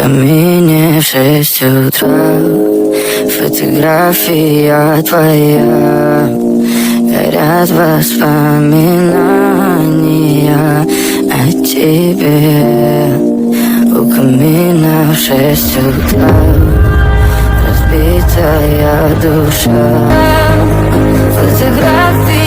камине в 6 утра. Фотография твоя, горят воспоминания о тебе. У камина в 6 утра, разбитая душа. Фотография